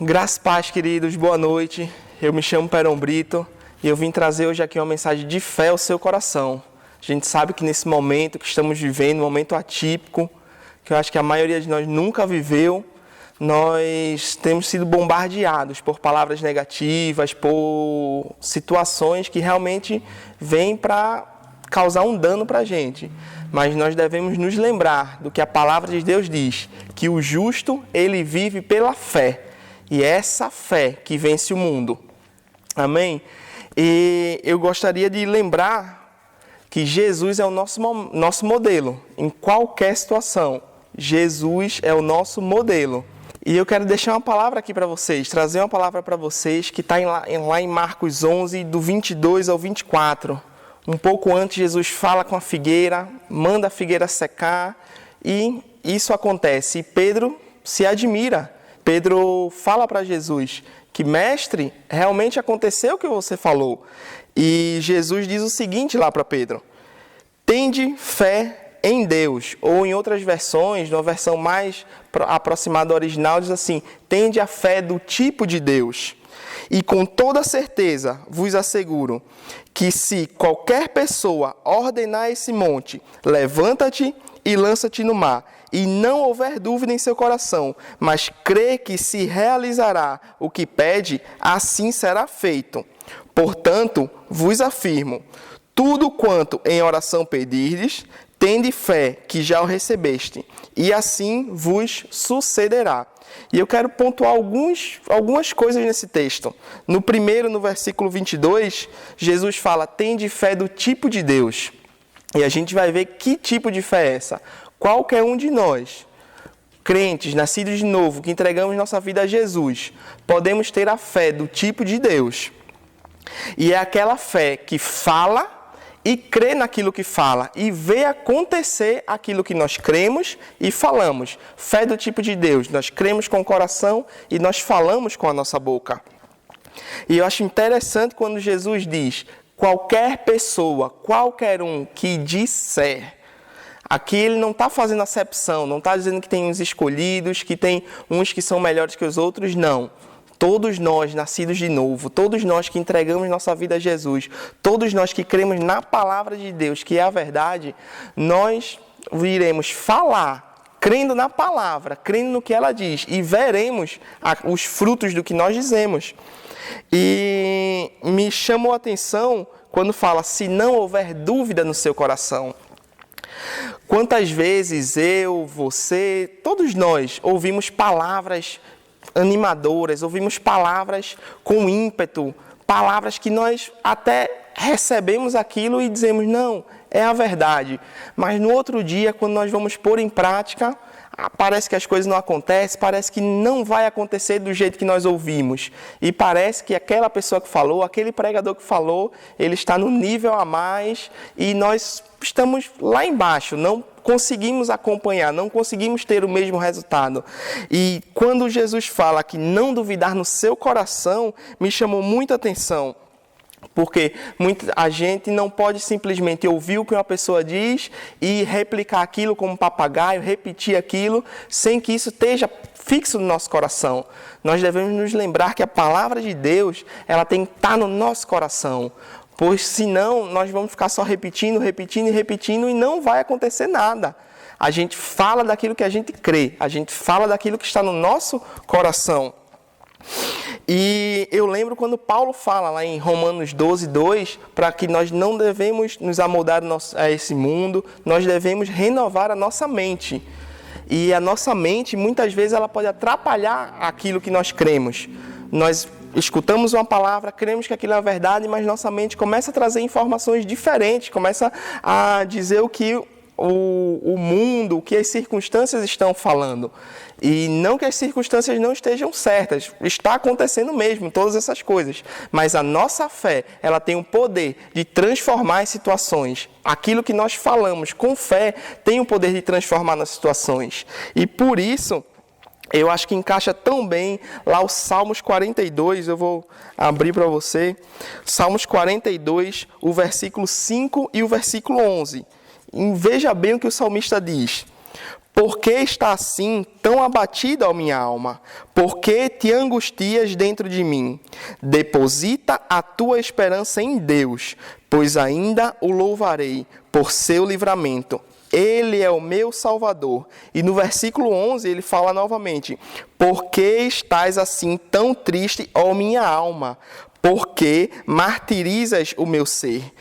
Graças e paz, queridos, boa noite. Eu me chamo Perão Brito e eu vim trazer hoje aqui uma mensagem de fé ao seu coração. A gente sabe que nesse momento que estamos vivendo, um momento atípico, que eu acho que a maioria de nós nunca viveu, nós temos sido bombardeados por palavras negativas, por situações que realmente vêm para causar um dano para a gente. Mas nós devemos nos lembrar do que a palavra de Deus diz, que o justo, ele vive pela fé. E é essa fé que vence o mundo. Amém? E eu gostaria de lembrar que Jesus é o nosso modelo em qualquer situação. Jesus é o nosso modelo. E eu quero deixar uma palavra aqui para vocês, trazer uma palavra para vocês que está lá em Marcos 11, do 22 ao 24. Um pouco antes, Jesus fala com a figueira, manda a figueira secar e isso acontece. E Pedro se admira. Pedro fala para Jesus que, mestre, realmente aconteceu o que você falou. E Jesus diz o seguinte lá para Pedro: tende fé em Deus. Ou em outras versões, numa versão mais aproximada do original, diz assim: tende a fé do tipo de Deus. E com toda certeza vos asseguro que se qualquer pessoa ordenar esse monte, levanta-te e lança-te no mar, e não houver dúvida em seu coração, mas crê que se realizará o que pede, assim será feito. Portanto, vos afirmo, tudo quanto em oração pedirdes, tende fé que já o recebeste, e assim vos sucederá. E eu quero pontuar algumas coisas nesse texto. No versículo 22, Jesus fala: tende fé do tipo de Deus. E a gente vai ver que tipo de fé é essa. Qualquer um de nós, crentes, nascidos de novo, que entregamos nossa vida a Jesus, podemos ter a fé do tipo de Deus. E é aquela fé que fala e crê naquilo que fala e vê acontecer aquilo que nós cremos e falamos. Fé do tipo de Deus. Nós cremos com o coração e nós falamos com a nossa boca. E eu acho interessante quando Jesus diz: qualquer pessoa, qualquer um que disser. Aqui ele não está fazendo acepção, não está dizendo que tem uns escolhidos, que tem uns que são melhores que os outros, não. Todos nós, nascidos de novo, todos nós que entregamos nossa vida a Jesus, todos nós que cremos na palavra de Deus, que é a verdade, nós iremos falar, crendo na palavra, crendo no que ela diz, e veremos os frutos do que nós dizemos. E me chamou a atenção quando fala: se não houver dúvida no seu coração. Quantas vezes eu, você, todos nós ouvimos palavras animadoras, ouvimos palavras com ímpeto, palavras que nós até recebemos aquilo e dizemos: não, é a verdade. Mas no outro dia, quando nós vamos pôr em prática, parece que as coisas não acontecem, parece que não vai acontecer do jeito que nós ouvimos. E parece que aquela pessoa que falou, aquele pregador que falou, ele está no nível a mais e nós estamos lá embaixo, não conseguimos acompanhar, não conseguimos ter o mesmo resultado. E quando Jesus fala que não duvidar no seu coração, me chamou muita atenção. Porque a gente não pode simplesmente ouvir o que uma pessoa diz e replicar aquilo como um papagaio, repetir aquilo, sem que isso esteja fixo no nosso coração. Nós devemos nos lembrar que a palavra de Deus, ela tem que estar no nosso coração. Pois senão nós vamos ficar só repetindo e não vai acontecer nada. A gente fala daquilo que a gente crê, a gente fala daquilo que está no nosso coração. E eu lembro quando Paulo fala lá em Romanos 12, 2, para que nós não devemos nos amoldar a esse mundo, nós devemos renovar a nossa mente. E a nossa mente, muitas vezes, ela pode atrapalhar aquilo que nós cremos. Nós escutamos uma palavra, cremos que aquilo é a verdade, mas nossa mente começa a trazer informações diferentes, começa a dizer o que o mundo, o que as circunstâncias estão falando. E não que as circunstâncias não estejam certas, está acontecendo mesmo, todas essas coisas. Mas a nossa fé, ela tem o poder de transformar as situações. Aquilo que nós falamos com fé tem o poder de transformar nas situações. E por isso, eu acho que encaixa tão bem lá o Salmos 42, eu vou abrir para você. Salmos 42, o versículo 5 e o versículo 11. E veja bem o que o salmista diz: Por que está assim tão abatida, ó minha alma? Por que te angustias dentro de mim? Deposita a tua esperança em Deus, pois ainda o louvarei por seu livramento. Ele é o meu Salvador. E no versículo 11 ele fala novamente: por que estás assim tão triste, ó minha alma? Por que martirizas o meu ser?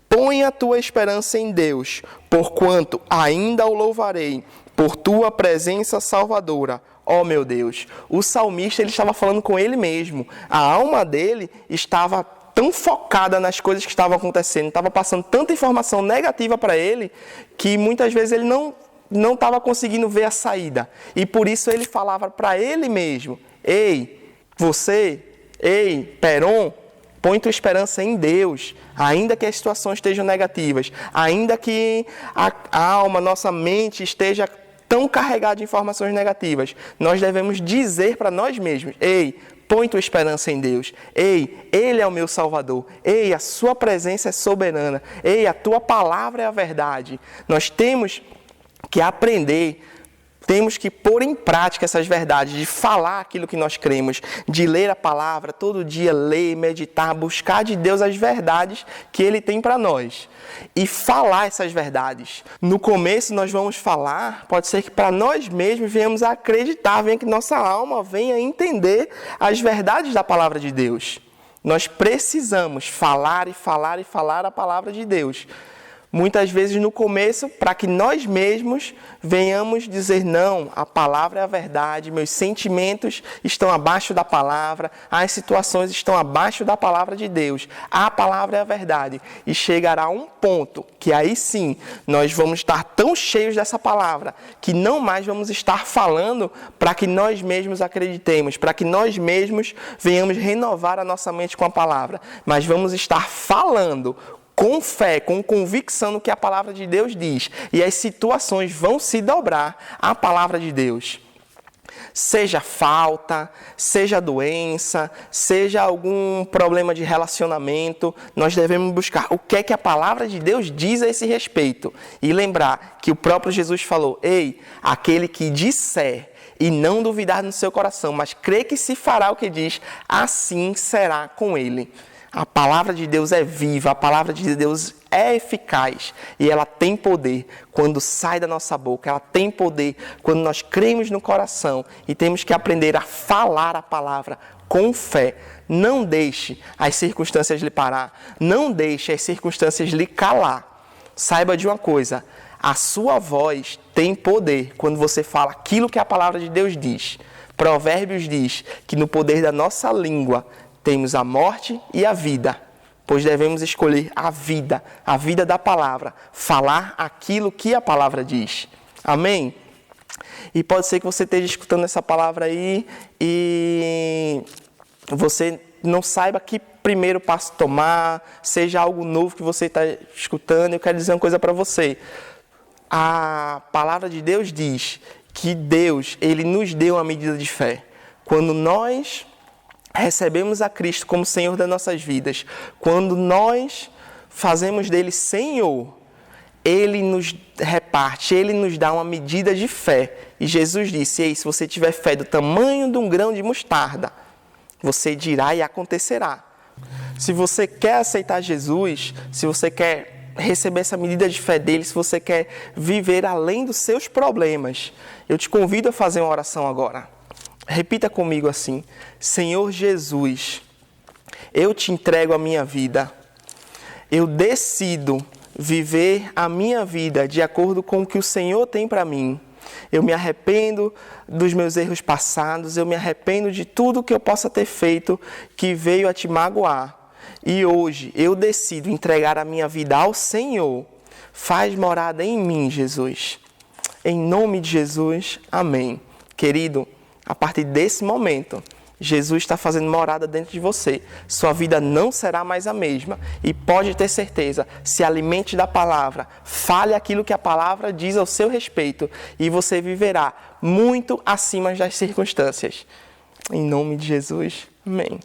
Põe a tua esperança em Deus, porquanto ainda o louvarei por tua presença salvadora, ó meu Deus. O salmista ele estava falando com ele mesmo. A alma dele estava tão focada nas coisas que estavam acontecendo, estava passando tanta informação negativa para ele, que muitas vezes ele não estava conseguindo ver a saída. E por isso ele falava para ele mesmo: ei, você, ei, Peron, põe tua esperança em Deus, ainda que as situações estejam negativas, ainda que a alma, nossa mente esteja tão carregada de informações negativas, nós devemos dizer para nós mesmos: ei, põe tua esperança em Deus. Ei, Ele é o meu Salvador. Ei, a sua presença é soberana. Ei, a tua palavra é a verdade. Nós temos que aprender, temos que pôr em prática essas verdades, de falar aquilo que nós cremos, de ler a palavra, todo dia ler, meditar, buscar de Deus as verdades que Ele tem para nós. E falar essas verdades. No começo nós vamos falar, pode ser que para nós mesmos venhamos a acreditar, venha que nossa alma venha a entender as verdades da palavra de Deus. Nós precisamos falar e falar e falar a palavra de Deus. Muitas vezes no começo, para que nós mesmos venhamos dizer: não, a palavra é a verdade, meus sentimentos estão abaixo da palavra, as situações estão abaixo da palavra de Deus, a palavra é a verdade. E chegará um ponto que aí sim, nós vamos estar tão cheios dessa palavra, que não mais vamos estar falando para que nós mesmos acreditemos, para que nós mesmos venhamos renovar a nossa mente com a palavra, mas vamos estar falando com fé, com convicção no que a palavra de Deus diz. E as situações vão se dobrar à palavra de Deus. Seja falta, seja doença, seja algum problema de relacionamento, nós devemos buscar o que é que a palavra de Deus diz a esse respeito. E lembrar que o próprio Jesus falou: ei, aquele que disser e não duvidar no seu coração, mas crê que se fará o que diz, assim será com ele. A palavra de Deus é viva, a palavra de Deus é eficaz e ela tem poder quando sai da nossa boca, ela tem poder quando nós cremos no coração e temos que aprender a falar a palavra com fé. Não deixe as circunstâncias lhe parar, não deixe as circunstâncias lhe calar. Saiba de uma coisa: a sua voz tem poder quando você fala aquilo que a palavra de Deus diz. Provérbios diz que no poder da nossa língua temos a morte e a vida, pois devemos escolher a vida da palavra, falar aquilo que a palavra diz. Amém? E pode ser que você esteja escutando essa palavra aí e você não saiba que primeiro passo tomar, seja algo novo que você está escutando. Eu quero dizer uma coisa para você. A palavra de Deus diz que Deus, Ele nos deu uma medida de fé. Quando nós recebemos a Cristo como Senhor das nossas vidas, quando nós fazemos dele Senhor, Ele nos reparte, Ele nos dá uma medida de fé. E Jesus disse: ei, se você tiver fé do tamanho de um grão de mostarda, você dirá e acontecerá. Se você quer aceitar Jesus, se você quer receber essa medida de fé dele, se você quer viver além dos seus problemas, eu te convido a fazer uma oração agora. Repita comigo assim: Senhor Jesus, eu te entrego a minha vida. Eu decido viver a minha vida de acordo com o que o Senhor tem para mim. Eu me arrependo dos meus erros passados, eu me arrependo de tudo que eu possa ter feito que veio a te magoar. E hoje eu decido entregar a minha vida ao Senhor. Faz morada em mim, Jesus. Em nome de Jesus, amém. Querido, a partir desse momento, Jesus está fazendo morada dentro de você. Sua vida não será mais a mesma. E pode ter certeza, se alimente da palavra, fale aquilo que a palavra diz ao seu respeito e você viverá muito acima das circunstâncias. Em nome de Jesus, amém.